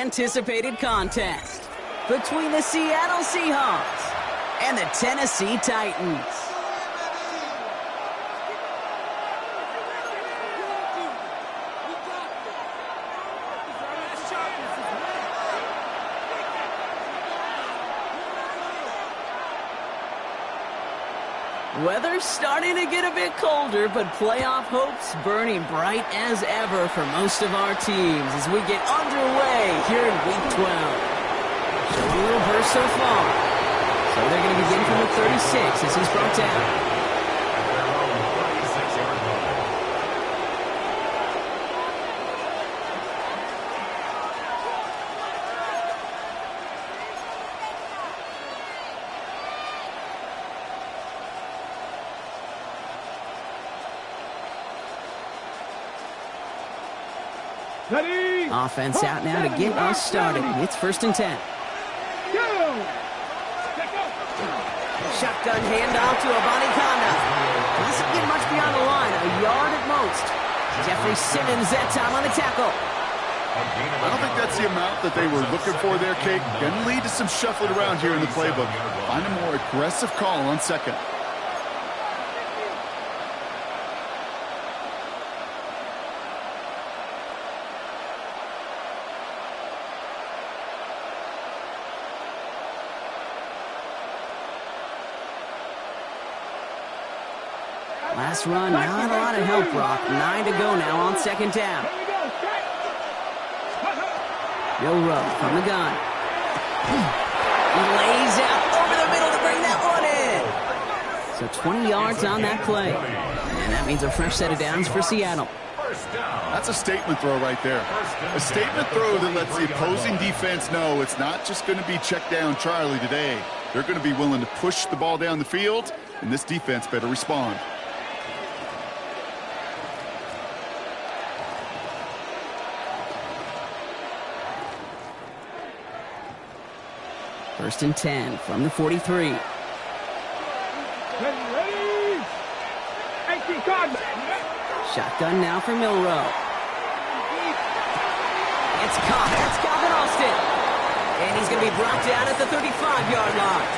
anticipated contest between the Seattle Seahawks and the Tennessee Titans. Weather's starting to get a bit colder, but playoff hopes burning bright as ever for most of our teams as we get underway here in Week 12. Showing a little burst so far. So they're going to begin from the 36 as he's brought down. Offense out now to get us started. It's 1st and 10. Shotgun handoff to Abanikanda. This will get much beyond the line, a yard at most. Jeffrey Simmons that time on the tackle. I don't think that's the amount that they were looking for there, Kate. Going to lead to some shuffling around here in the playbook. Find a more aggressive call on second. Last run, not a lot of help, Brock. 9 to go now on 2nd down. Milroe from the gun. He lays out over the middle to bring that one in. So 20 yards on that play. And that means a fresh set of downs for Seattle. That's a statement throw right there. A statement throw that lets the opposing defense know it's not just going to be check down Charlie today. They're going to be willing to push the ball down the field, and this defense better respond. First and 10 from the 43. Shotgun now for Milroe. It's caught. That's Calvin Austin. And he's going to be brought down at the 35-yard line.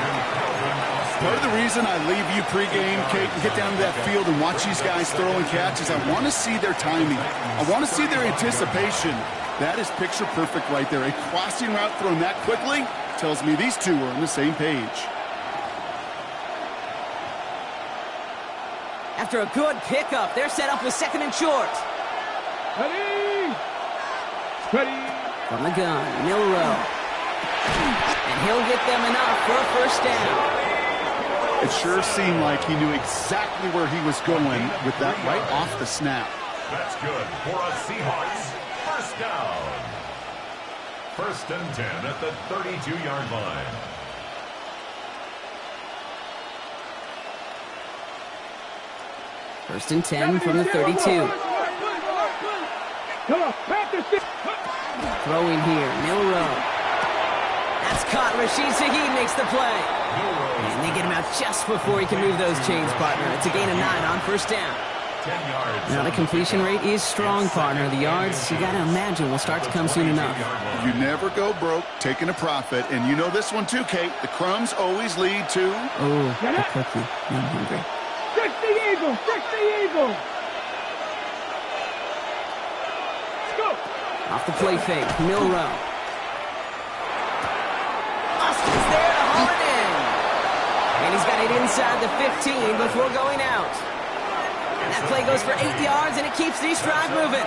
Part of the reason I leave you pregame, Kate, and get down to that field and watch these guys throw and catch is I want to see their timing. I want to see their anticipation. That is picture perfect right there. A crossing route thrown that quickly tells me these two are on the same page. After a good pickup, they're set up with 2nd and short. Ready. From the gun, Milroe. And he'll get them enough for a 1st down. It sure seemed like he knew exactly where he was going with that right off the snap. That's good for a Seahawks 1st down. 1st and 10 at the 32-yard line. First and 10 from the 32. Throwing here, Milroe. That's caught. Rashid Shaheed makes the play. And they get him out just before he can move those chains, partner. It's a gain of 9 on 1st down. Now the completion rate is strong, partner. The yards, you got to imagine, will start to come soon enough. You never go broke taking a profit. And you know this one too, Kate. The crumbs always lead to... Oh, a cookie. I'm hungry. Fix the eagle! Fix the eagle! Let's go! Off the play fake, Milroe. Austin's there to haul it in. And he's got it inside the 15 before going out. And that play goes for 8 yards, and it keeps these drive moving.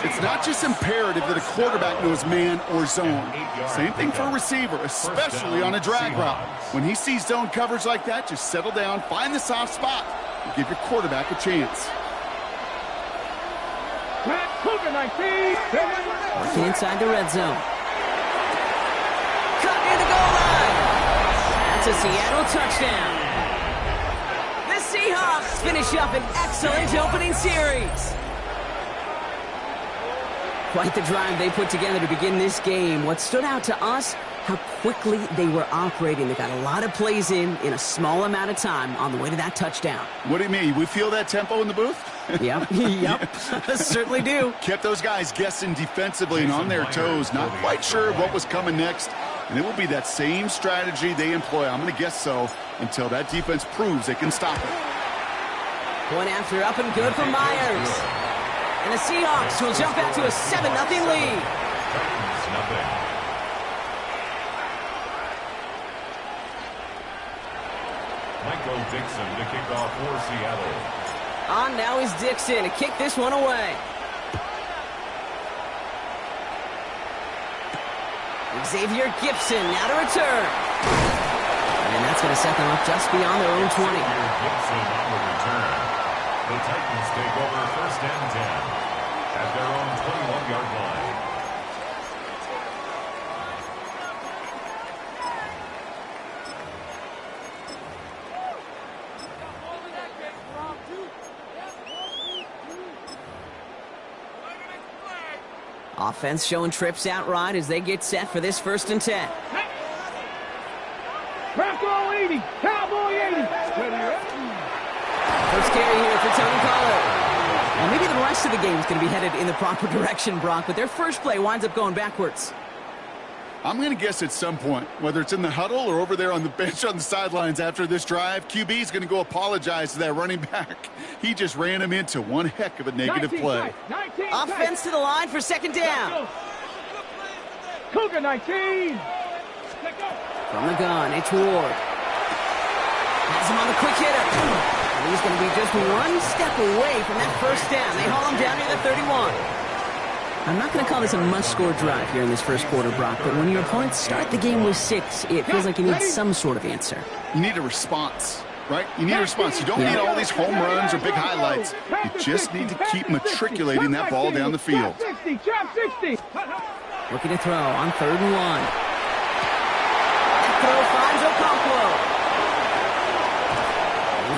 It's not just imperative that a quarterback knows man or zone. Same thing for a receiver, especially on a drag route. When he sees zone coverage like that, just settle down, find the soft spot, and give your quarterback a chance. Working inside the red zone. Cut near the goal line. That's a Seattle touchdown. The Seahawks finish up an excellent opening series. Quite the drive they put together to begin this game. What stood out to us, how quickly they were operating. They got a lot of plays in a small amount of time on the way to that touchdown. What do you mean? We feel that tempo in the booth? Yep, certainly do. Kept those guys guessing defensively and on their toes, not quite sure what was coming next. And it will be that same strategy they employ, I'm going to guess so, until that defense proves they can stop it. Point after, up and good for Myers. And the Seahawks will jump out to a 7-0 lead. Michael Dixon to kick off for Seattle. On now is Dixon to kick this one away. Xavier Gipson now to return. And that's going to set them up just beyond their own 20. Xavier Gipson on the return. The Titans take over 1st and 10 at their own 21-yard line. Offense showing trips out right as they get set for this 1st and 10. Bronco 80, Cowboy 80. First carry here for Tony Pollard. And maybe the rest of the game is going to be headed in the proper direction, Brock, but their first play winds up going backwards. I'm going to guess at some point, whether it's in the huddle or over there on the bench on the sidelines after this drive, QB is going to go apologize to that running back. He just ran him into one heck of a negative play. Offense to the line for 2nd down. Cougar 19. From the gun, it's Ward. Has him on the quick hitter. And he's going to be just one step away from that 1st down. They haul him down near the 31. I'm not going to call this a must-score drive here in this first quarter, Brock, but when your opponents start the game with 6, it feels like you need some sort of answer. You need a response, right? You need a response. You don't need all these home runs or big highlights. You just need to keep matriculating that ball down the field. Looking to throw on 3rd and 1. That throw finds Okonkwo.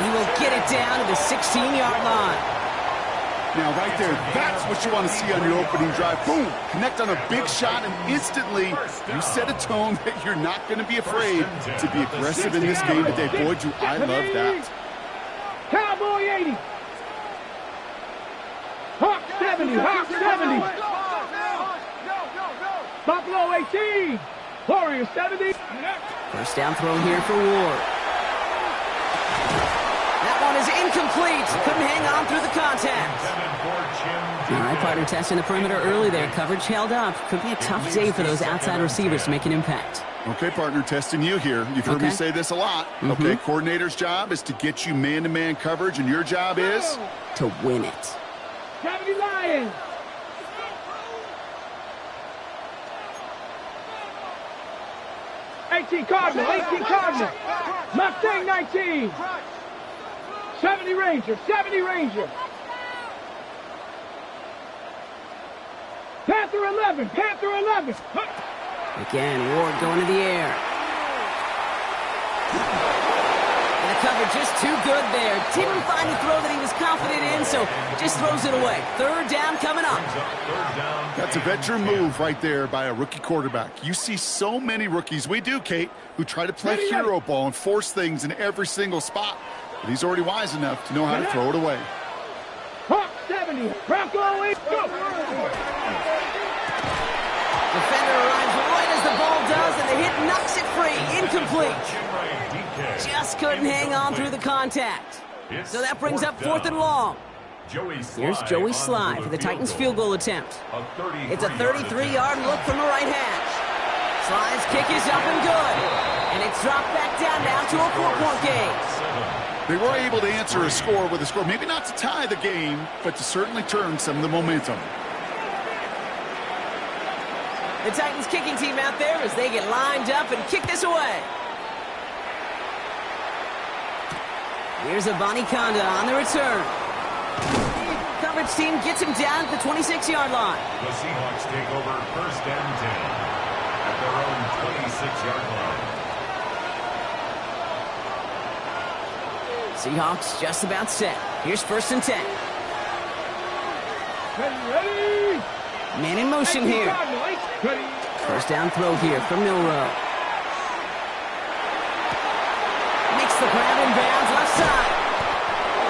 He will get it down to the 16-yard line. Now, right there, that's what you want to see on your opening drive. Boom! Connect on a big shot, and instantly you set a tone that you're not going to be afraid to be aggressive in this game today. Boy, do I love that. Cowboy 80. Hawk 70. Hawk 70. Buffalo 18. Warrior 70. First down throw here for Ward. That one is incomplete. Couldn't hang on through the contact. All right, partner testing the perimeter early there. Coverage held up. Could be a tough day for those outside receivers to make an impact. Okay, partner, testing you here. You've heard me say this a lot. Okay, coordinator's job is to get you man-to-man coverage, and your job is? To win it. 70 Lions. Cardinal, 18 Cardinal. Mustang 19. 70 Ranger, 70 Ranger. Panther 11, Panther 11. Again, Ward going to the air. And the cover just too good there. Didn't find the throw that he was confident in, so just throws it away. 3rd down coming up. That's a veteran move right there by a rookie quarterback. You see so many rookies, we do, Kate, who try to play hero ball and force things in every single spot. But he's already wise enough to know how to throw it away. Hawk 70, Bronco 8, go! Defender arrives right as the ball does, and the hit knocks it free. Incomplete. Just couldn't hang on through the contact. So that brings up 4th and long. Here's Joey Sly for the Titans' field goal attempt. It's a 33-yard look from the right hash. Sly's kick is up and good. And it's dropped back down now to a 4-point game. They were able to answer a score with a score. Maybe not to tie the game, but to certainly turn some of the momentum. The Titans kicking team out there as they get lined up and kick this away. Here's Abani Kanda on the return. Coverage team gets him down at the 26-yard line. The Seahawks take over 1st and 10 at their own 26-yard line. Seahawks just about set. Here's 1st and 10. Ready? Man in motion here. First down throw here from Milroe. Makes the grab in bounds left side.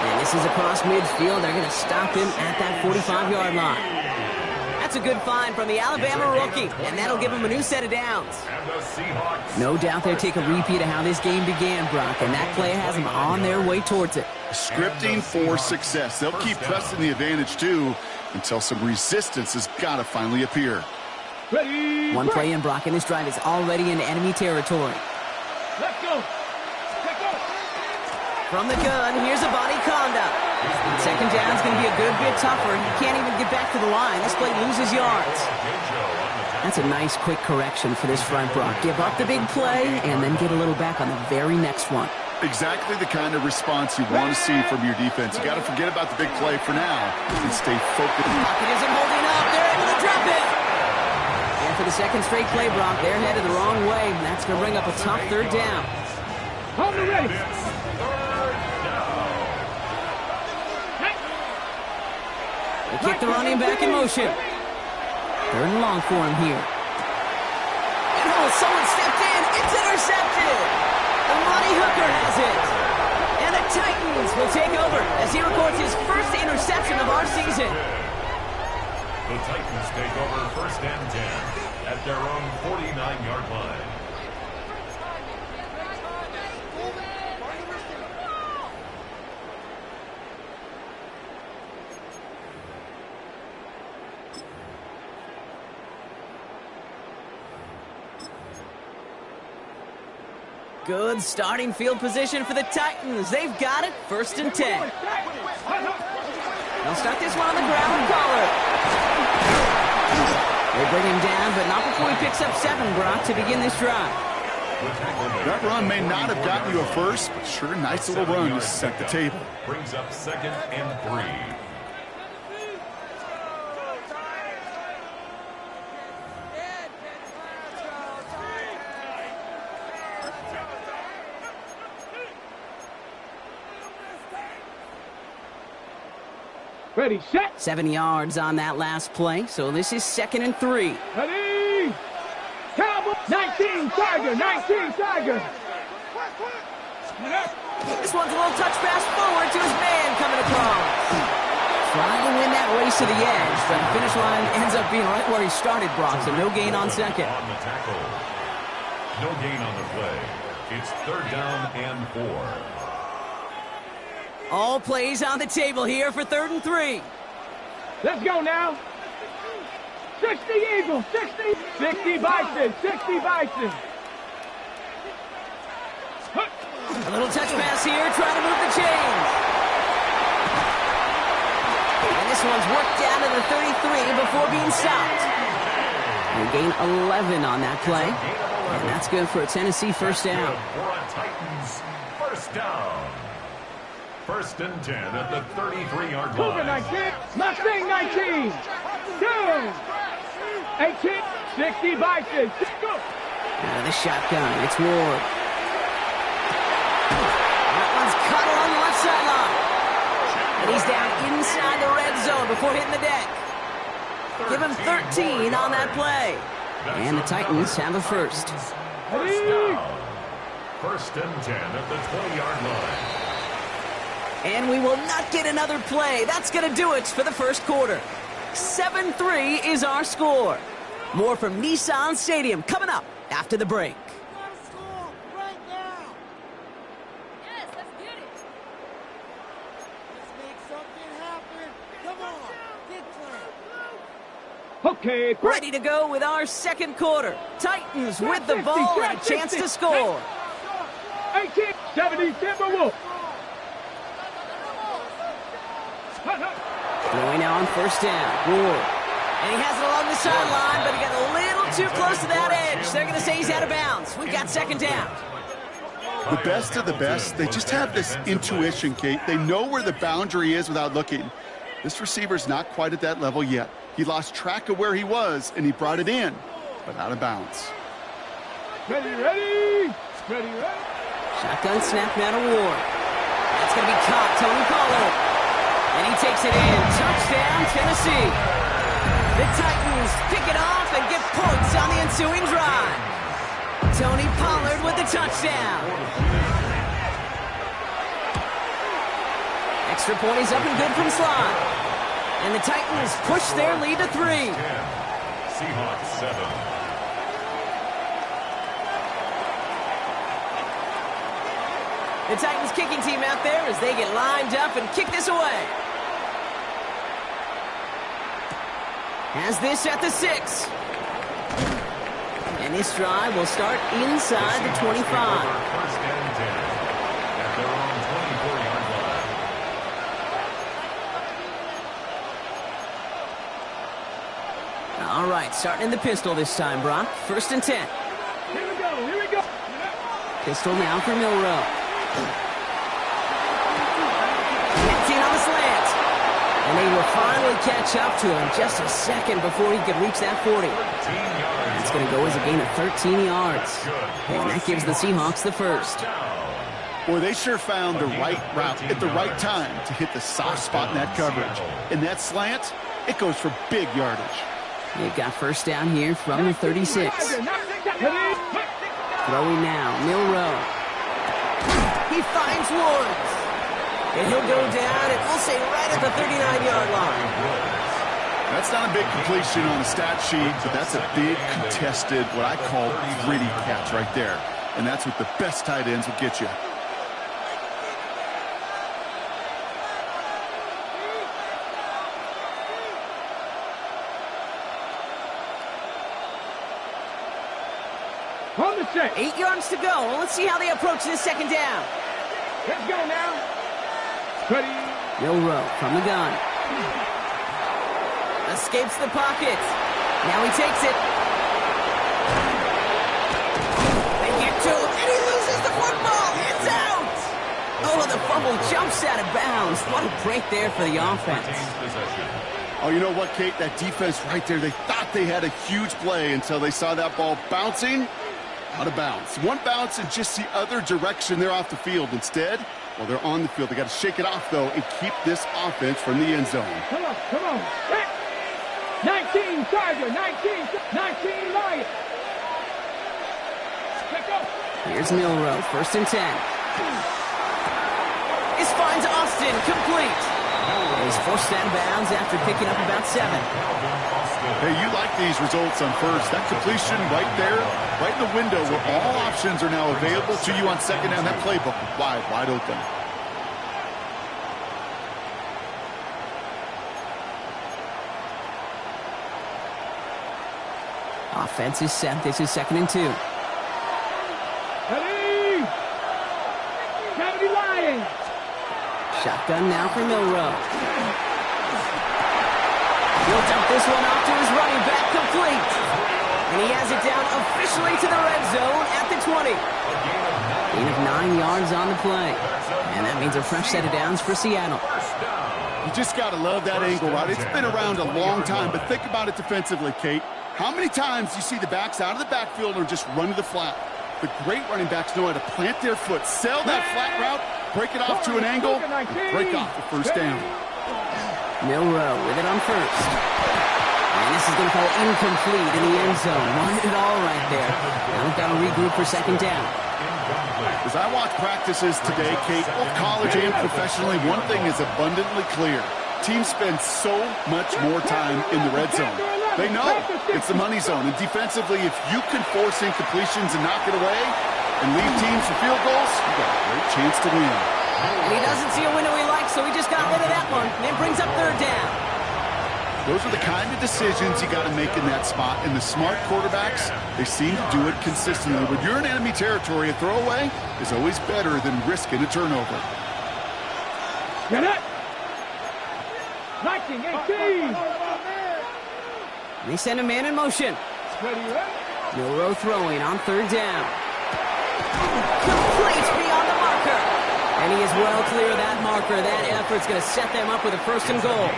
And this is across midfield. They're going to stop him at that 45-yard line. That's a good find from the Alabama rookie, and that'll give him a new set of downs. No doubt they'll take a repeat of how this game began, Brock, and that play has them on their way towards it. Scripting for success. They'll keep pressing the advantage, too, until some resistance has got to finally appear. One play in, Brock, and this drive is already in enemy territory. Let's go. Let's go. From the gun, here's a body conduct. Second down's going to be a good bit tougher. He can't even get back to the line. This play loses yards. That's a nice quick correction for this front, Brock. Give up the big play and then get a little back on the very next one. Exactly the kind of response you want to see from your defense. You got to forget about the big play for now and stay focused. Pocket isn't holding up. They're able to drop it. And for the second straight play, Brock, they're headed the wrong way. And that's going to bring up a tough third down. Hold it ready. They kick the running back in motion. Third and long for him here. And oh, someone stepped in. It's intercepted. The Money Hooker has it. And the Titans will take over as he records his first interception of our season. The Titans take over first and 10 at their own 49-yard line. Good starting field position for the Titans. They've got it. First and 10. They'll start this one on the ground with Collar. They bring him down, but not before he picks up 7, Brock, to begin this drive. That run may not have gotten you a first, but sure, nice little run to set the table. Brings up second and 3. Ready, set. 7 yards on that last play, so this is second and 3. Ready. Cowboy. 19 Tiger. 19 Tiger. This one's a little touch pass forward to his man coming across. Trying to win that race to the edge, but the finish line ends up being right where he started, Brock, so no gain on second. On the tackle. No gain on the play. It's third down and 4. All plays on the table here for third and 3. Let's go now. 60 Eagles. 60. 60 Bison. 60 Bison. A little touch pass here, trying to move the chains. And this one's worked down to the 33 before being stopped. They gain 11 on that play. And that's good for a Tennessee first down. For a Titans first down. First and 10 at the 33-yard Cougar line. 19. Mustang 19. 2. 18. 60 Bison. Go. Out of the shotgun, it's Ward. That one's cut along the left sideline. And he's down inside the red zone before hitting the deck. Give him 13 on that play. And the Titans have a first. First down. First and 10 at the 20-yard line. And we will not get another play. That's going to do it for the first quarter. 7-3 is our score. More from Nissan Stadium coming up after the break. Okay, Ready to go with our second quarter. Titans with the ball and a chance to score. 18. 70 Timberwolves. Throwing now on first down. Ward. And he has it along the sideline, but he got a little too close to that edge. They're going to say he's out of bounds. We've got second down. The best of the best, they just have this intuition, Kate. They know where the boundary is without looking. This receiver's not quite at that level yet. He lost track of where he was, and he brought it in, but out of bounds. Ready, ready. Ready, ready. Shotgun snap now to Ward. That's going to be caught. Tony Pollard. And he takes it in. Touchdown, Tennessee. The Titans Titans pick it off and get points on the ensuing drive. Tony Pollard with the touchdown. Extra point is up and good from slot. And the Titans push their lead to 3. Seahawks 7. The Titans kicking team out there as they get lined up and kick this away. Has this at the 6. And this drive will start inside the 25. First and 10 at their own 24-yard line. All right, starting in the pistol this time, Brock. First and 10. Here we go, here we go. Pistol now for Milroe. Connecting on the slant. And they will finally catch up to him just a second before he could reach that 40. It's going to go as a gain of 13 yards. And that gives the Seahawks the first. Boy, they sure found the right route at the right time to hit the soft spot in that coverage. And that slant, it goes for big yardage. They've got first down here from the 36. Throwing now, Milroe. He finds Woods. And he'll go down, and we'll say right at the 39-yard line. That's not a big completion on the stat sheet, but that's a big contested, what I call gritty catch right there. And that's what the best tight ends will get you. On the check. 8 yards to go. Well, let's see how they approach this second down. Let's go now. Ready. Milroe from the gun. Escapes the pocket. Now he takes it. They get to him, and he loses the football. It's out. Oh, the fumble jumps out of bounds. What a break there for the offense. Oh, you know what, Kate? That defense right there, they thought they had a huge play until they saw that ball bouncing out of bounds. One bounce in just the other direction. They're off the field. Instead, well, they're on the field. They got to shake it off, though, and keep this offense from the end zone. Come on, come on. 19 Charger, 19 Lion. Let's go. Here's Milroe, first and 10. This finds Austin, complete. He's forced out of bounds after picking up about 7. Hey, you like these results on first. That completion right there, right in the window where all options are now available to you on second down. That playbook wide open. Offense is set. This is second and 2. Ready. 70 Lions. Shotgun now for Milroe. He'll dump this one off to his running back, complete. And he has it down officially to the red zone at the 20. Gain of 9 yards on the play. And that means a fresh set of downs for Seattle. You just got to love that angle, right? It's been around a long time, but think about it defensively, Kate. How many times you see the backs out of the backfield or just run to the flat? The great running backs know how to plant their foot, sell that flat route, break it off to an angle, and break off the first down. Milroe with it on first. And this is going to fall incomplete in the end zone. Wanted it all right there. Now we've got to regroup for second down. As I watch practices today, Kate, both college and professionally, one thing is abundantly clear. Teams spend so much more time in the red zone. They know it's the money zone. And defensively, if you can force incompletions and knock it away and leave teams for field goals, you've got a great chance to win. And he doesn't see a window he likes, so he just got rid of that one. And it brings up third down. Those are the kind of decisions you got to make in that spot. And the smart quarterbacks, they seem to do it consistently. When you're in enemy territory, a throwaway is always better than risking a turnover. Get it. 19, 18. And they send a man in motion. Ready, ready. Milroe throwing on third down. Complete beyond the marker. And he is well clear of that marker. That effort's going to set them up with a first and goal.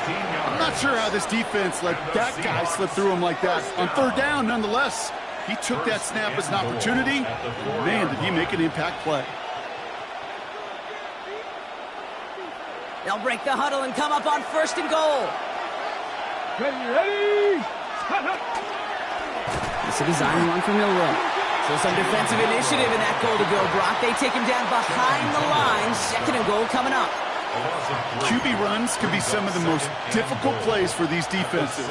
I'm not sure how this defense let that guy slip through him like that. On third down, nonetheless, he took that snap as an opportunity. Man, did he make an impact play. They'll break the huddle and come up on first and goal. Ready, ready. It's a design one for Milroe. So some defensive initiative in that goal to go, Brock. They take him down behind the line. 2nd and goal coming up. QB runs can be some of the most difficult plays for these defenses,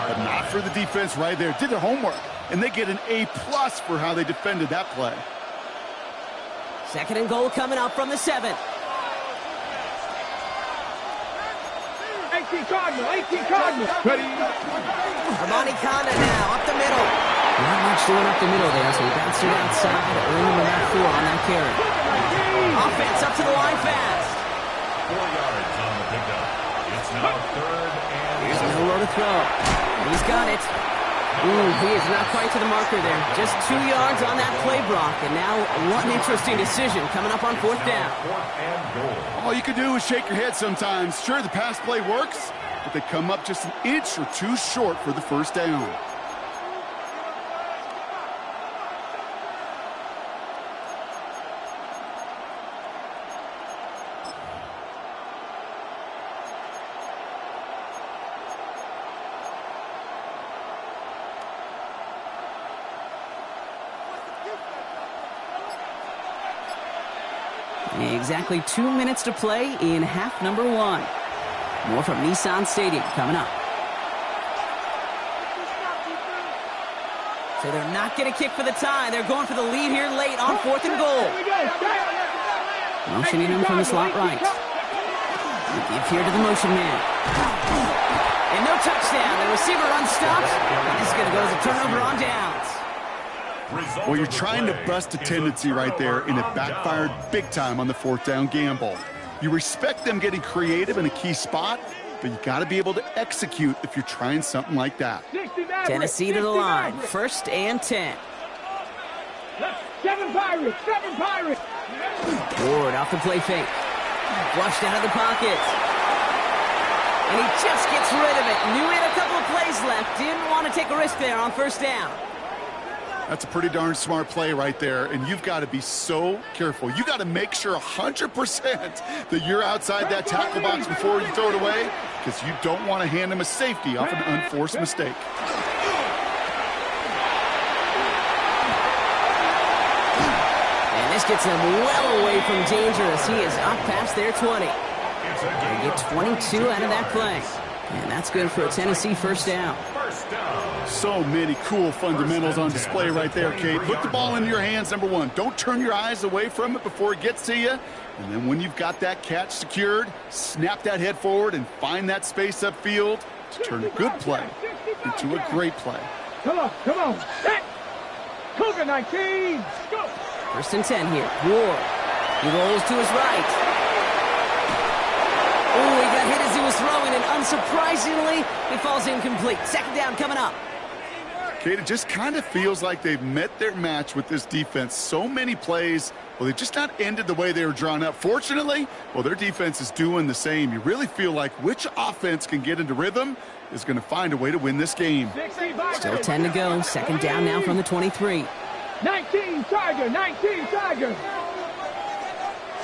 but not for the defense right there. Did their homework, and they get an A+ for how they defended that play. 2nd and goal coming up from the 7. 18 Cardinal, 18 Cardinal. Ready? Armani Kanda now, up the middle. Not much doing up the middle there, so he bounced it outside, earning about 4 on that carry. Offense up to the line fast. 4 yards on the pickup. It's now 3rd and... Here's Milroe to throw. He's got it. Ooh, he is not quite to the marker there. Just 2 yards on that play, Brock. And now one interesting decision coming up on 4th down. 4th and goal. All you can do is shake your head sometimes. Sure, the pass play works, but they come up just an inch or 2 short for the 1st down. Exactly 2 minutes to play in half number 1. More from Nissan Stadium coming up. So they're not going to kick for the tie. They're going for the lead here late on 4th and goal. Motioning him from the slot right. They give here to the motion man. And no touchdown. The receiver unstopped. This is going to go as a turnover on downs. Well, you're trying to bust a tendency right there, and it backfired big time on the 4th down gamble. You respect them getting creative in a key spot, but you got to be able to execute if you're trying something like that. Tennessee to the line. 1st and 10. 7 Pirates, 7 Pirates. Ward off the play fake. Flushed out of the pocket. And he just gets rid of it. Knew he had a couple of plays left. Didn't want to take a risk there on 1st down. That's a pretty darn smart play right there, and you've got to be so careful. You got to make sure 100% that you're outside that tackle box before you throw it away, because you don't want to hand him a safety off an unforced mistake. And this gets him well away from danger as he is up past their 20. They get 22 out of that play. And that's good for a Tennessee 1st down. So many cool fundamentals on display right there, Kate. Put the ball into your hands, number 1. Don't turn your eyes away from it before it gets to you. And then when you've got that catch secured, snap that head forward and find that space upfield to turn a good play into a great play. Come on, come on. Set. Cougar 19. Go. 1st and 10 here. Ward. He rolls to his right. Oh, he got hit as he was throwing, and unsurprisingly, he falls incomplete. 2nd down coming up. Kate, it just kind of feels like they've met their match with this defense. So many plays, well, they've just not ended the way they were drawn up. Fortunately, well, their defense is doing the same. You really feel like which offense can get into rhythm is going to find a way to win this game. Still 10 to go. 2nd down now from the 23. 19 Tiger, 19 Tiger.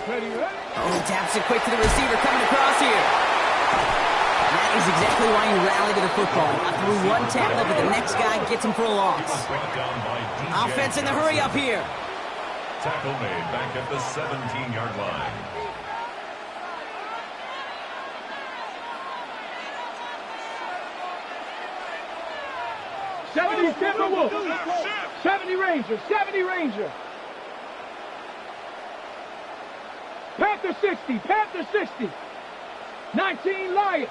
Ready, ready? Oh, he taps it quick to the receiver coming across here. That is exactly why you rally to the football. Not through one tackle, but the next guy gets him for a loss. Offense in the hurry up here. Tackle made back at the 17-yard line. Timberwolves. 70 Rangers, 70 Rangers. Panther 60, Panther 60. 19 Lions.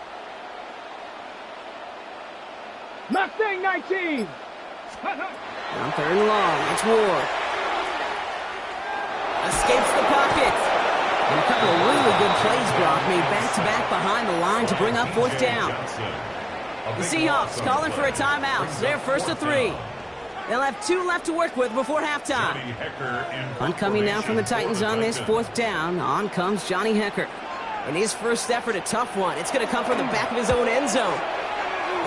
Mustang 19. On 3rd and long, it's Ward. Escapes the pocket. And a couple of really good plays, Brock, made back-to-back behind the line to bring up 4th down. The Seahawks calling for a timeout. They're 1st to 3. They'll have 2 left to work with before halftime. Punt coming now from the Titans on this 4th down. On comes Johnny Hekker. In his first effort, a tough one. It's going to come from the back of his own end zone.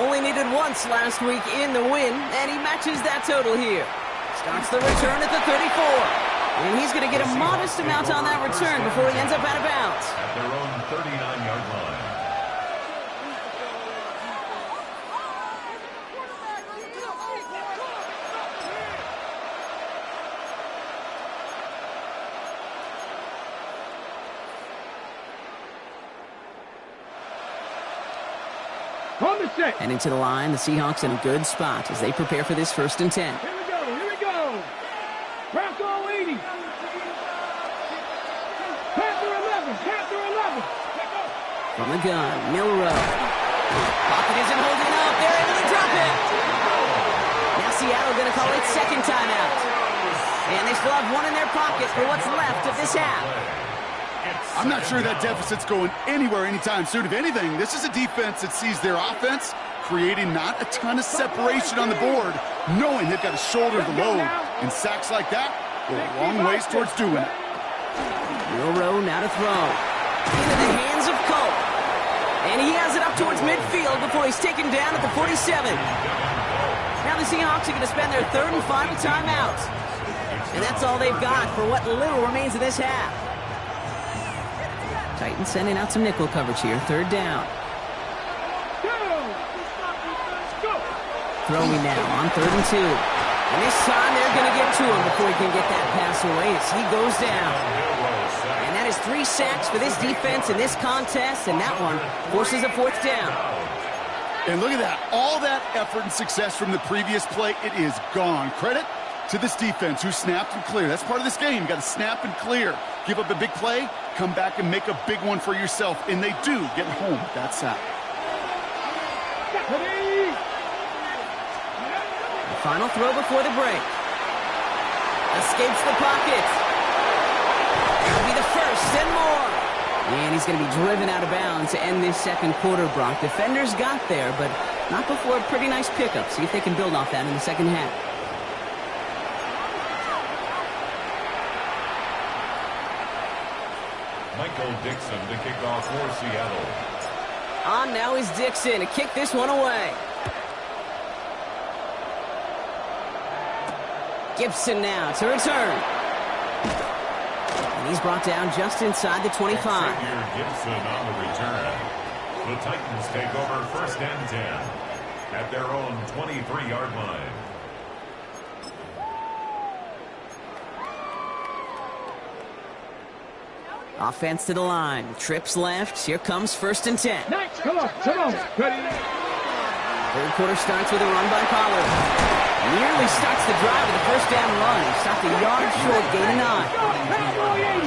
Only needed once last week in the win, and he matches that total here. Starts the return at the 34. And he's going to get a modest amount on that return before he ends up out of bounds. At their own 39-yard line. On the set. Heading to the line, the Seahawks in a good spot as they prepare for this 1st and 10. Here we go. Here we go. Bronco 80. Panther 11. Panther 11. From the gun, Milrow. Pocket isn't holding up. They're able to drop it. Now Seattle going to call it 2nd timeout. And they still have one in their pocket for what's left of this half. I'm not sure that deficit's going anywhere anytime soon. If anything, this is a defense that sees their offense creating not a ton of separation on the board, knowing they've got to shoulder the load. And sacks like that go a long ways towards doing it. Milrow now to throw. Into the hands of Colt. And he has it up towards midfield before he's taken down at the 47. Now the Seahawks are going to spend their 3rd and final timeout. And that's all they've got for what little remains of this half. Titans sending out some nickel coverage here. 3rd down. Throwing now on 3rd and 2. And this time they're going to get to him before he can get that pass away as he goes down. And that is 3 sacks for this defense in this contest, and that one forces a 4th down. And look at that. All that effort and success from the previous play, it is gone. Credit to this defense who snapped and cleared. That's part of this game. You got to snap and clear. Give up a big play, come back and make a big one for yourself. And they do get home with that sack. The final throw before the break. Escapes the pocket. That'll be the 1st and more. And he's going to be driven out of bounds to end this 2nd quarter, Brock. Defenders got there, but not before a pretty nice pickup. See if they can build off that in the 2nd half. Michael Dixon to kick off for Seattle. On now is Dixon to kick this one away. Gibson now to return. And he's brought down just inside the 25. Xavier Gibson on the return. The Titans take over 1st and 10 at their own 23-yard line. Offense to the line. Trips left. Here comes 1st and 10. Come on. Ready. 3rd quarter starts with a run by Pollard. Nearly starts the drive with a 1st down run. He stopped a yard short, gain of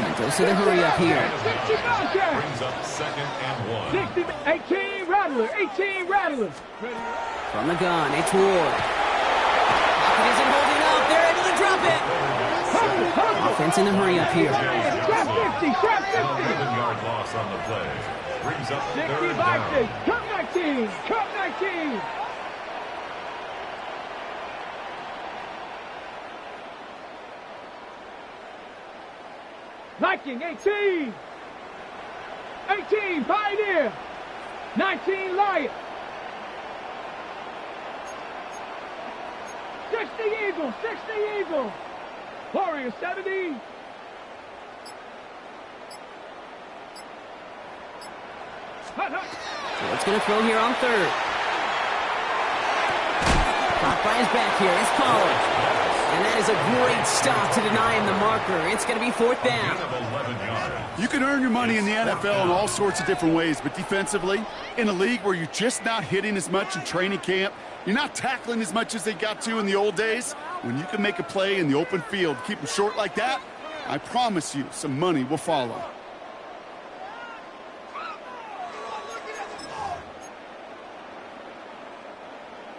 9. Goes to the hurry up here. Brings up 2nd and 1. 18 Rattler. 18 Rattler. From the gun, it's Ward. Pocket isn't holding up. They're able to drop it. Offense in the hurry up here. Trap 50. 11-yard loss on the play. Brings up 3rd down. Cut 19. Cut 19. Viking 18. 18 Pioneer. 19 Lion. 60 Eagle. 60 Eagle. Warrior 70. What's going to throw here on 3rd? Caught by his back here. It's Pollard. And that is a great stop to deny him the marker. It's going to be 4th down. You can earn your money in the NFL in all sorts of different ways, but defensively, in a league where you're just not hitting as much in training camp, you're not tackling as much as they got to in the old days, when you can make a play in the open field, keep them short like that, I promise you some money will follow.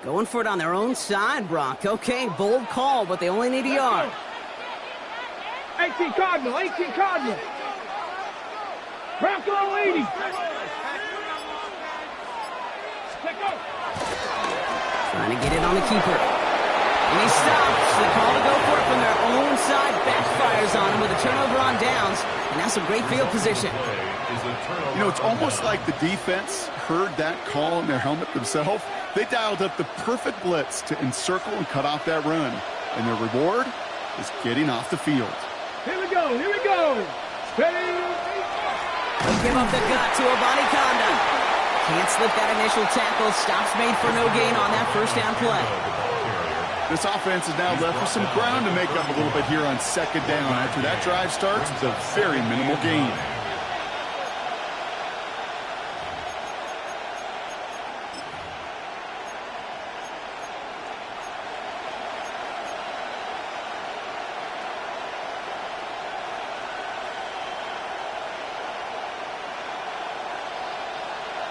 Going for it on their own side, Brock. Okay, bold call, but they only need a yard. 18 Cardinal. 18 Cardinal. Bronco 80. Trying to get it on the keeper. And he stops. The call to go for it from their own side backfires on him with a turnover on downs. And that's a great field position. You know, it's almost like the defense heard that call in their helmet themselves. They dialed up the perfect blitz to encircle and cut off that run. And their reward is getting off the field. Here we go. Here we go. Ready. They give up the gut to Abanikanda. Can't slip that initial tackle. Stops made for no gain on that 1st down play. This offense is now left with some ground to make up a little bit here on 2nd down. After that drive starts, it's a very minimal gain.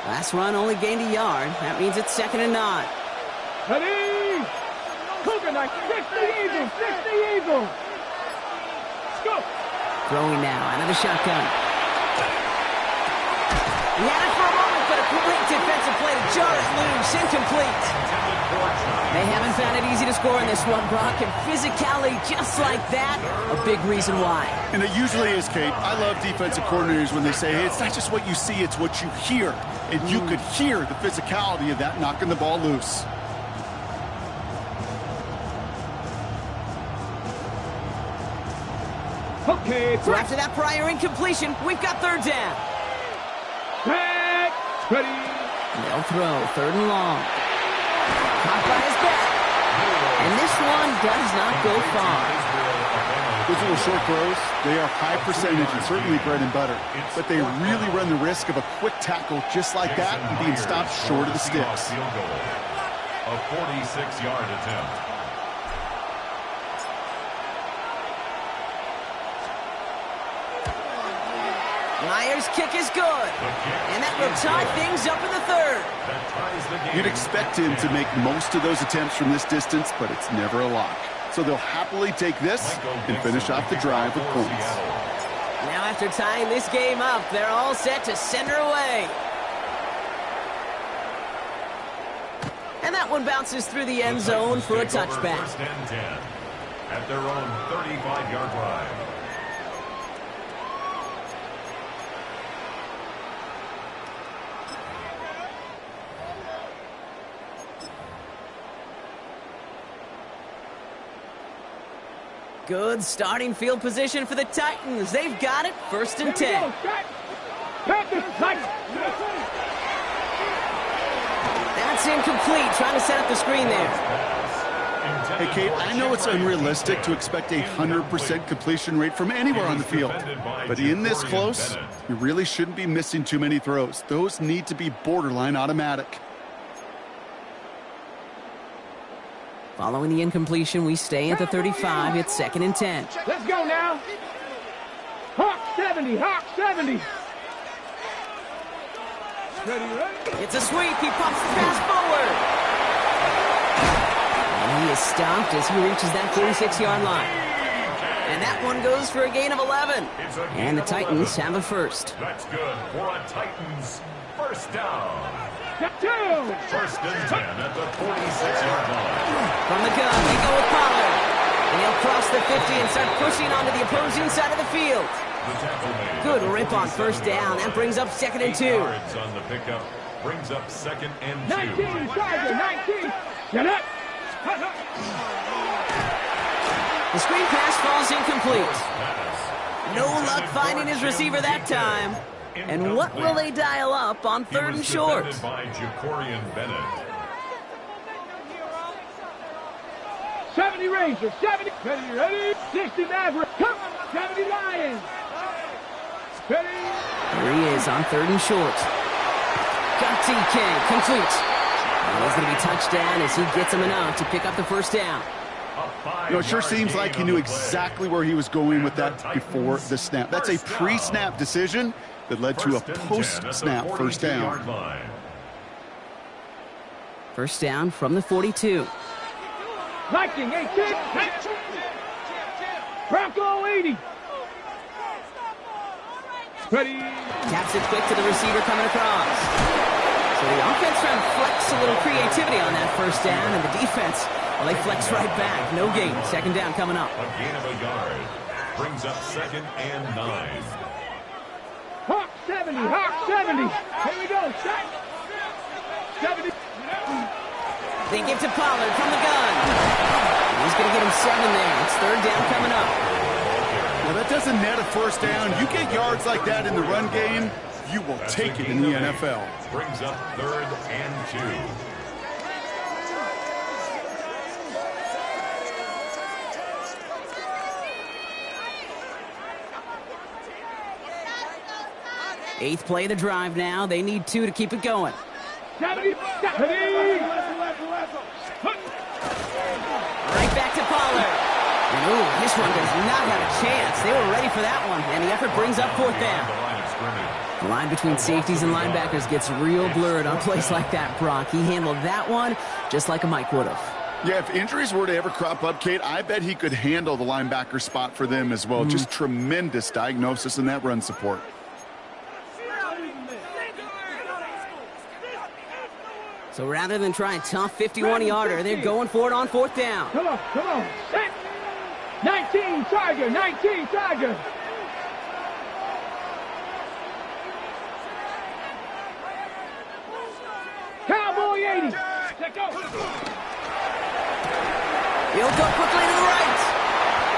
Last run only gained a yard. That means it's 2nd and 9. Ready? Cougar knife. 60 Eagles. 60 Eagles. Let's go. Throwing now out of the shotgun. He had it for a moment, but a great defensive play to jar it loose. Incomplete. They haven't found it easy to score in this one, Brock, and physicality just like that, a big reason why. And it usually is, Kate. I love defensive coordinators when they say, hey, it's not just what you see, it's what you hear. And you could hear the physicality of that knocking the ball loose. Okay, So after that prior incompletion, we've got 3rd down. back. Ready? They'll throw 3rd and long. Caught by his back. And this one does not go far. Those little short throws, they are high percentage and certainly bread and butter. But they really run the risk of a quick tackle just like that and being stopped short of the sticks. A 46-yard attempt. Myers' kick is good. And that will tie things up in the 3rd. You'd expect him to make most of those attempts from this distance, but it's never a lock. So they'll happily take this and finish off the drive with points. Now after tying this game up, they're all set to send her away. And that one bounces through the end zone for a touchback. 1st and 10 at their own 35-yard line. Good starting field position for the Titans. They've got it. 1st and 10. That's incomplete. Trying to set up the screen there. Hey, Kate, I know it's unrealistic to expect a 100% completion rate from anywhere on the field. But in this close, you really shouldn't be missing too many throws. Those need to be borderline automatic. Following the incompletion, we stay at the 35. It's 2nd and 10. Let's go now. Hawk 70. Hawk 70. Ready? It's a sweep. He pops the pass forward. And he is stopped as he reaches that 46-yard line. And that one goes for a gain of 11. And the Titans have a 1st. That's good for a Titans 1st down. 2. 1st and 10 at the 46-yard line. From the gun, they go with Pollard. And he'll cross the 50 and start pushing onto the opposing side of the field. Good rip on 1st down. That brings up 2nd and 2. Yards on the pickup brings up 2nd and 2. 19, Tiger, 19. Get up. The screen pass falls incomplete. No luck finding his receiver that time. And what will they dial up on 3rd and short? By Jacorian Bennett. 70 Rangers, 70. Ready? 60 Mavericks. Come. 70 Lions. Ready? Here he is on 3rd and short. Got TK, complete. And he's going to be touchdown as he gets him enough to pick up the 1st down. You know, it sure seems like he knew exactly where he was going with that before the snap. That's a pre-snap decision that led to a post-snap 1st down. 1st down from the 42. Viking 18. Bronco 80. Ready? Taps it quick to the receiver coming across. So the offense trying to flex a little creativity on that 1st down, and the defense, well, they flex right back. No gain. 2nd down coming up. A gain of a yard brings up 2nd and 9. Hawk 70. Hawk 70. Here we go. 70. They give to Pollard from the gun. He's going to get him 7 there. It's 3rd down coming up. Well, that doesn't net a 1st down. You get yards like that in the run game, you will take it in the NFL. Brings up 3rd and 2. Eighth play of the drive now. They need 2 to keep it going. 70. Right back to Pollard. And ooh, this one does not have a chance. They were ready for that one, and the effort brings up 4th down. The line between safeties and linebackers gets real blurred on plays like that, Brock. He handled that one just like a Mike would have. Yeah, if injuries were to ever crop up, Kate, I bet he could handle the linebacker spot for them as well. Just tremendous diagnosis in that run support. So rather than try a tough 51-yarder, they're going for it on 4th down. Come on, set. 19 Charger, 19 Charger. Cowboy 80. Let go. He'll go quickly to the right.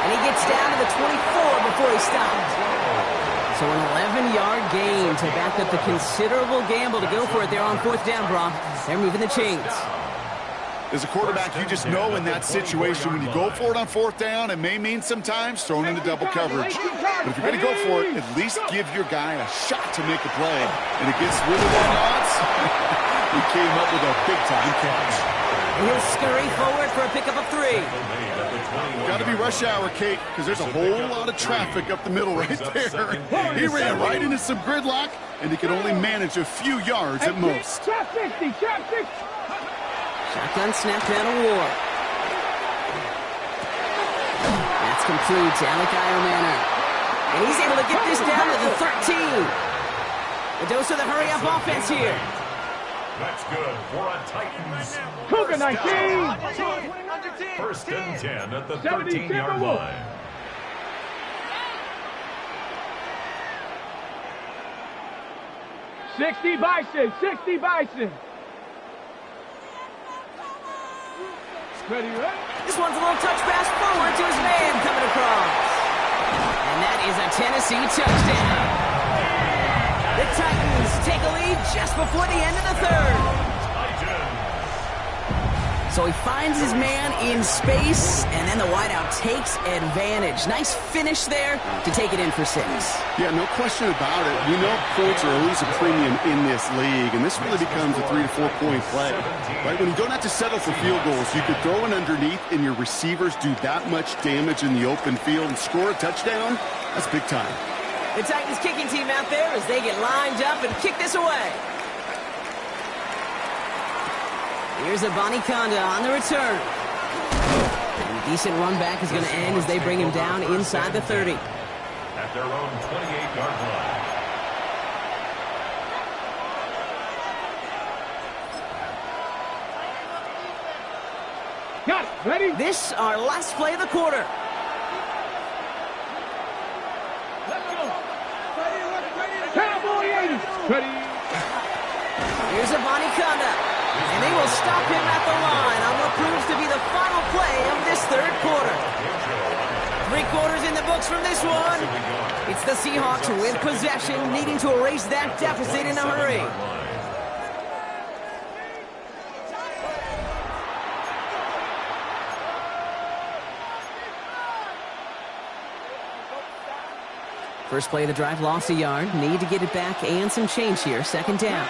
And he gets down to the 24 before he stops. So an 11-yard gain to back up the considerable gamble to go for it there on 4th down, Brock. They're moving the chains. As a quarterback, you just know in that situation when you go for it on 4th down, it may mean sometimes throwing into double coverage. But if you're going to go for it, at least give your guy a shot to make a play. And against really bad odds, he came up with a big-time catch. And he'll scurry forward for a pickup of 3. Got to be rush hour, Kate, because there's a whole lot of traffic up the middle right there. He ran right into some gridlock, and he could only manage a few yards at most. Shot 60, shot 60. Shotgun snap down to Ward. That's complete to Alec Iomana. And he's able to get this down to the 13. The dose of the hurry-up offense here. That's good for a Titans. Cougar 19. First and 10 at the 13-yard line. $60 Bison, $60 Bison. Ready, right? This one's a little touch pass forward to his man coming across. And that is a Tennessee touchdown. The Titans take a lead just before the end of the 3rd. So he finds his man in space, and then the wideout takes advantage. Nice finish there to take it in for 6. Yeah, no question about it. We know points are always a premium in this league, and this really becomes a 3 to 4 point play. Right? When you don't have to settle for field goals, you could throw it underneath, and your receivers do that much damage in the open field and score a touchdown. That's big time. The Titans kicking team out there as they get lined up and kick this away. Here's Abanikanda on the return. And a decent run back is going to end as they bring him down inside the 30. At their own 28-yard line. Got it. Ready? This our last play of the quarter. Let's go. Cowboy 80. Ready. Here's Abanikanda. And they will stop him at the line on what proves to be the final play of this 3rd quarter. 3 quarters in the books from this one. It's the Seahawks with possession, needing to erase that deficit in a hurry. First play of the drive, lost a yard. Need to get it back and some change here. 2nd down.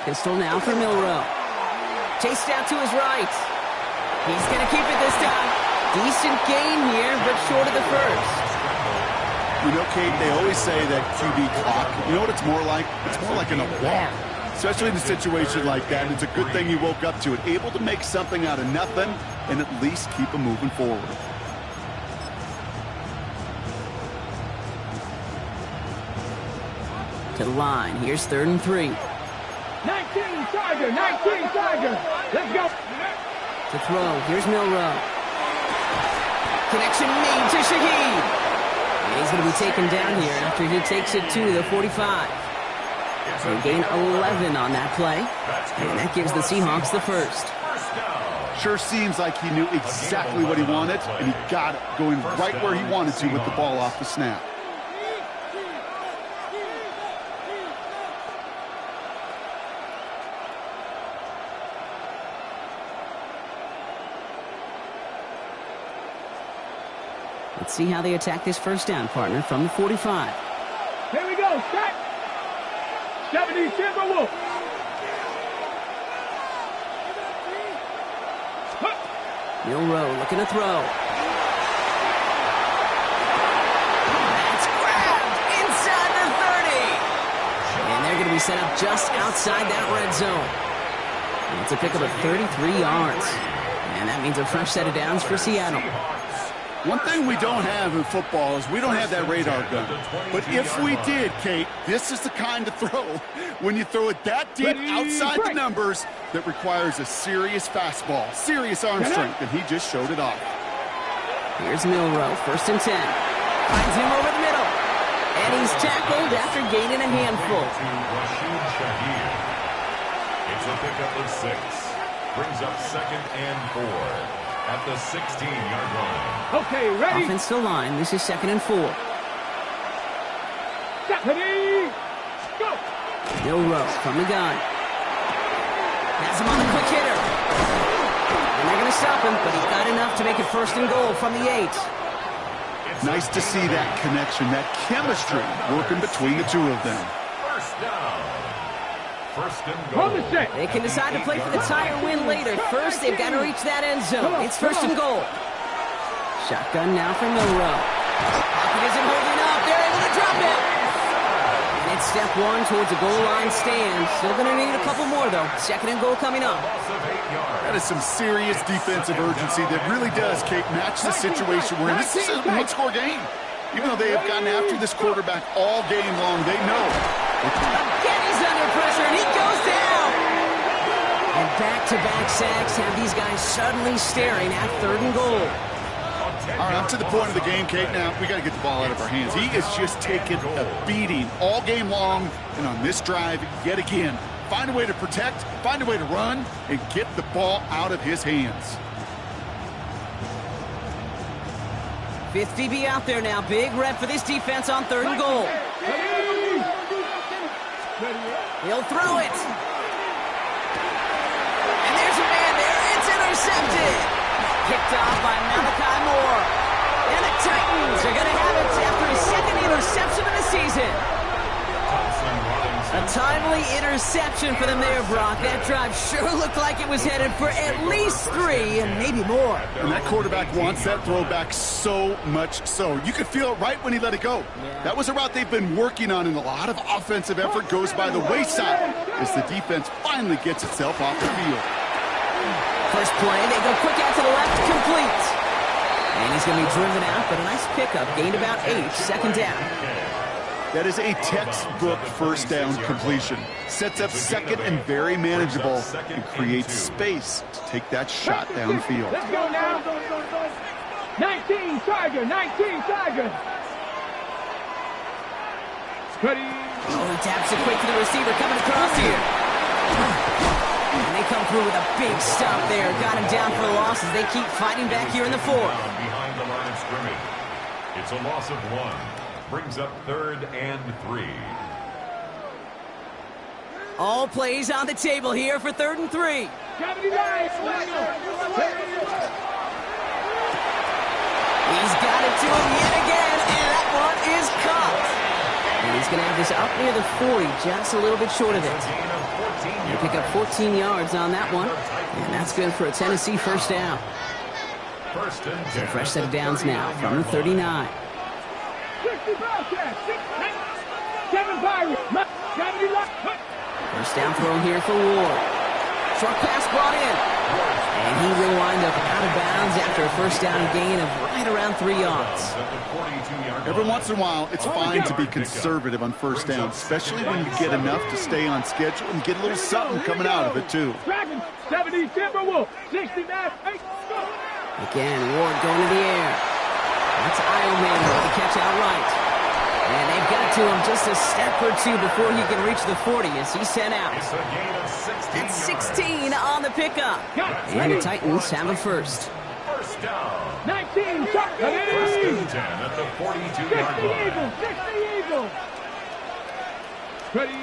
Pistol now for Milroe. Chased out to his right. He's going to keep it this time. Decent gain here, but short of the 1st. You know, Kate, they always say that QB clock, you know what it's more like? It's more like in a walk. Especially in a situation like that. It's a good thing he woke up to it. Able to make something out of nothing and at least keep him moving forward. To the line. Here's 3rd and 3. 19 Charger, 19 Charger. Let's go. To throw. Here's Milroe. Connection made to Shaheed. And he's going to be taken down here after he takes it to the 45. So gain 11 on that play. And that gives the Seahawks the 1st. Sure seems like he knew exactly what he wanted, and he got it, going right where he wanted to with the ball off the snap. Let's see how they attack this 1st down, partner, from the 45. Here we go. Set. 70 Timberwolves. Milroe looking to throw. That's grabbed inside the 30. set up just outside that red zone. And it's a pickup of 33 yards. And that means a fresh set of downs for Seattle. One thing we don't have in football is we don't have that radar gun. But if we did, Kate, this is the kind of throw, when you throw it that deep outside the numbers, that requires a serious fastball, serious arm strength, and he just showed it off. Here's Milroe, 1st and 10. Finds him over the middle. And he's tackled after gaining a handful. Rashid Shaheed. It's a pickup of 6. Brings up 2nd and 4 at the 16-yard line. Okay, ready? Offensive line, this is 2nd and 4. Ready, go! Milroe from the gun. Has him on the quick hitter. And they're going to stop him, but he got enough to make it 1st and goal from the 8. Nice to see that connection, that chemistry working between the two of them. First down. 1st and goal. They can decide to play for the tie or win later. First, they've got to reach that end zone. It's 1st and goal. Shotgun now for Milroe. Pocket isn't holding up. They're able to drop it. And it's step 1 towards a goal line stand. Still going to need a couple more, though. 2nd and goal coming up. That is some serious defensive urgency that really does, Kate, match the situation we're in. This is a one-score game. Even though they have gotten after this quarterback all game long, they know. Again, he's under pressure, and he goes down. And back-to-back sacks have these guys suddenly staring at 3rd and goal. All right, up to the point of the game, Kate. Now, we got to get the ball out of our hands. He is just taking a beating all game long, and on this drive, yet again, find a way to protect, find a way to run, and get the ball out of his hands. 5th DB out there now. Big rep for this defense on 3rd and goal. He'll throw it. And there's a man there. It's intercepted. Picked off by Malachi Moore. And the Titans are going to have it after his 2nd interception of the season. A timely interception for them there, Brock. That drive sure looked like it was headed for at least 3 and maybe more. And that quarterback wants that throwback so much so. You could feel it right when he let it go. That was a route they've been working on, and a lot of offensive effort goes by the wayside as the defense finally gets itself off the field. First play, they go quick out to the left, complete. And he's going to be driven out, but a nice pickup. Gained about 8, 2nd down. That is a textbook 1st down completion. Sets up 2nd and very manageable and creates space to take that shot downfield. Let's go now. 19 Tiger, 19 Tiger. Ready. Oh, he taps it quick to the receiver coming across here. And they come through with a big stop there. Got him down for a loss as they keep fighting back here in the 4th. Behind the line of scrimmage. It's a loss of 1. Brings up 3rd and 3. All plays on the table here for 3rd and 3. He's got it to him yet again, and that one is caught. And he's going to have this up near the 40, just a little bit short of it. They pick up 14 yards on that one, and that's good for a Tennessee 1st down. First and 10. A fresh set of downs now from the 39. First down throw here for Ward. Short pass brought in. And he will wind up out of bounds after a 1st down gain of right around 3 yards. Every once in a while, it's fine to be conservative on 1st down, especially when you get enough to stay on schedule and get a little something coming out of it, too. 70 Timberwolves, 69. Again, Ward going to the air. That's Ironman with the catch outright. And they've got to him just a step or 2 before he can reach the 40 as he's sent out. That's 16 on the pickup. And the Titans have a 1st. First down. 19. First and 10 at the 42-yard line. Eagles. 60 Eagles. Ready.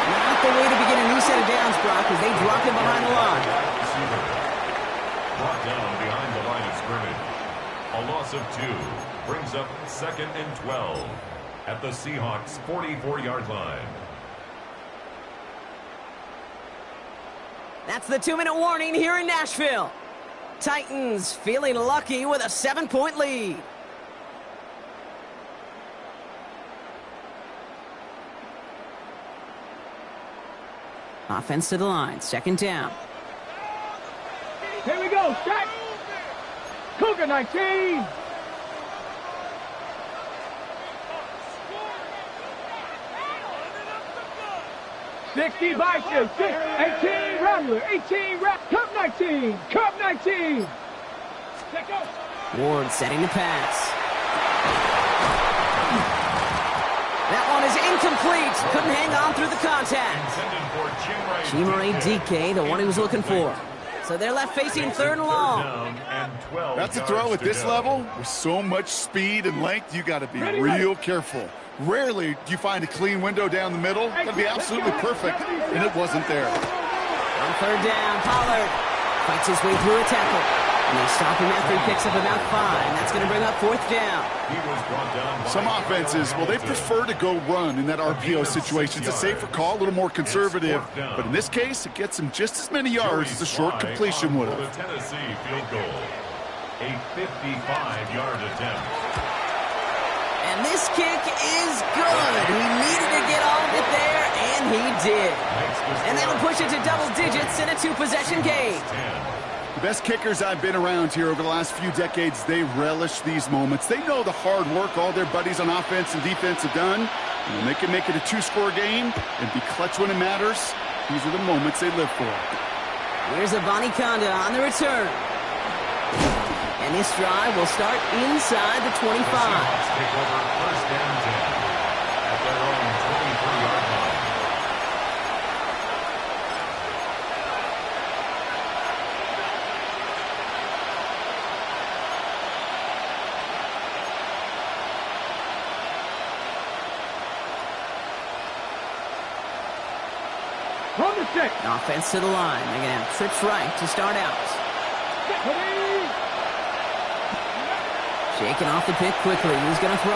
Not the way to begin a new set of downs, Brock, as they drop him behind the line. Brought down behind the line of scrimmage. A loss of 2 brings up 2nd and 12 at the Seahawks 44-yard line. That's the 2-minute warning here in Nashville. Titans feeling lucky with a 7-point lead. Offense to the line. Second down. Here we go. Strike. Cougar 19. Sixty Vikings, 18 Rattler, 18 Cup 19, Cup 19. Ward setting the pass. That one is incomplete. Couldn't hang on through the contact. Chimere Dike, the one he was looking for. So they're left facing third and long. That's a throw at this level. With so much speed and length, you got to be real careful. Rarely do you find a clean window down the middle. That'd be absolutely perfect, and it wasn't there. On third down, Pollard fights his way through a tackle. And they stop him after he picks up about 5. That's going to bring up fourth down. Some offenses, well, they prefer to go run in that RPO situation. It's a safer call, a little more conservative. But in this case, it gets him just as many yards as a short completion would have. Tennessee field goal. A 55-yard attempt. And this kick is good. He needed to get all of it there, and he did. And that'll push it to double digits in a 2-possession game. The best kickers I've been around here over the last few decades, they relish these moments. They know the hard work all their buddies on offense and defense have done. And when they can make it a 2-score game and be clutch when it matters, these are the moments they live for. Here's Abani Kanda on the return. And this drive will start inside the 25. The Seahawks take over first and 10 at their own 23-yard line. From the 6. Offense to the line. They're going to have trips right to start out. Shaking off the pick quickly. Who's going to throw?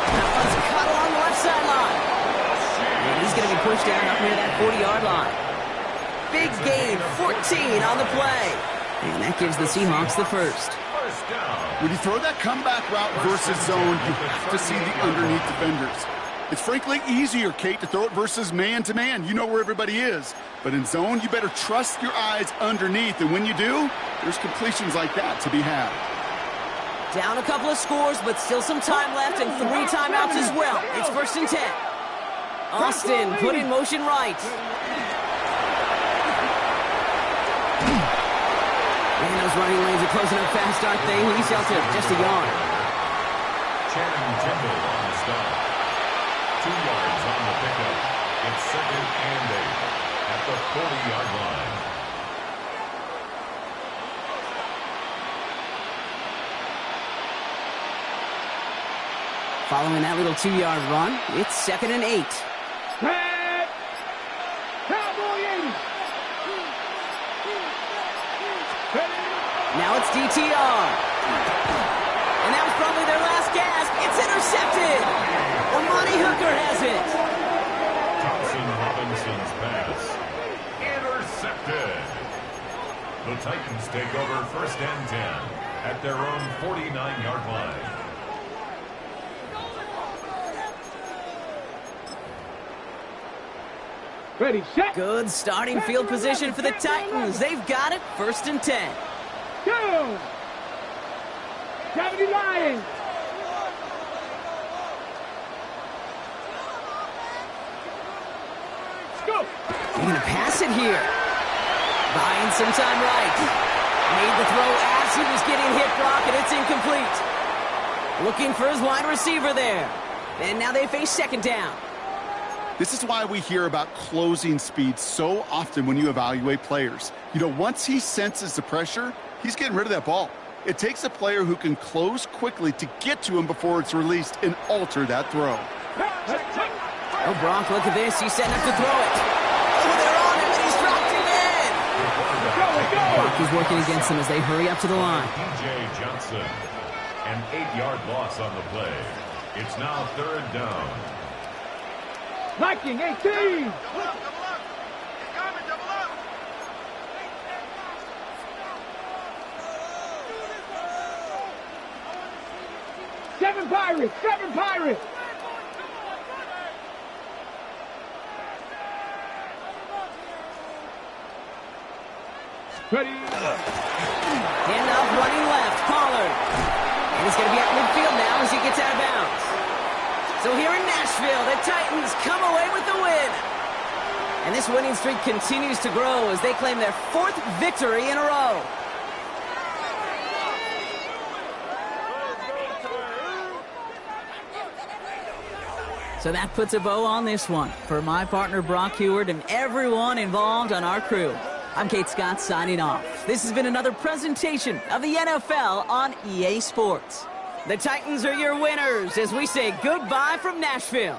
That one's cut along the left sideline. And he's going to be pushed down up near that 40-yard line. Big gain, 14 on the play. And that gives the Seahawks the first. When you throw that comeback route versus zone, you have to see the underneath defenders. It's frankly easier, Kate, to throw it versus man-to-man. You know where everybody is. But in zone, you better trust your eyes underneath. And when you do, there's completions like that to be had. Down a couple of scores, but still some time left and 3 timeouts as well. It's first and 10. Austin put in motion right. And those running lanes are closing up fast, aren't they? He's sheltered just a yard. Channing Tindall on the stop. 2 yards on the pickup. It's second and 8 at the 40-yard line. Following that little 2-yard run, it's second and 8. Red. Cowboy 80. Now it's DTR. And that was probably their last gasp. It's intercepted. Amani Hooker has it. Thompson Robinson's pass. Intercepted. The Titans take over first and 10 at their own 49-yard line. Ready, set. Good starting field position for the Titans. They've got it. First and 10. Go. 70 Lions. Go. They're going to pass it here. Buying some time right. Made the throw as he was getting hit, Brock, and it's incomplete. Looking for his wide receiver there. And now they face second down. This is why we hear about closing speed so often when you evaluate players. You know, once he senses the pressure, he's getting rid of that ball. It takes a player who can close quickly to get to him before it's released and alter that throw. Oh, Brock, look at this. He's setting up to throw it. Oh, they're on him, and he's dropped him in. Brock is working against them as they hurry up to the line. DJ Johnson, an 8-yard loss on the play. It's now third down. Viking 18. Seven Pirates. Ready. Handoff running left, Pollard. And he's going to be at midfield now as he gets out of bounds. So here in Nashville, the Titans come away with the win. And this winning streak continues to grow as they claim their 4th victory in a row. So that puts a bow on this one. For my partner Brock Heward and everyone involved on our crew, I'm Kate Scott signing off. This has been another presentation of the NFL on EA Sports. The Titans are your winners as we say goodbye from Nashville.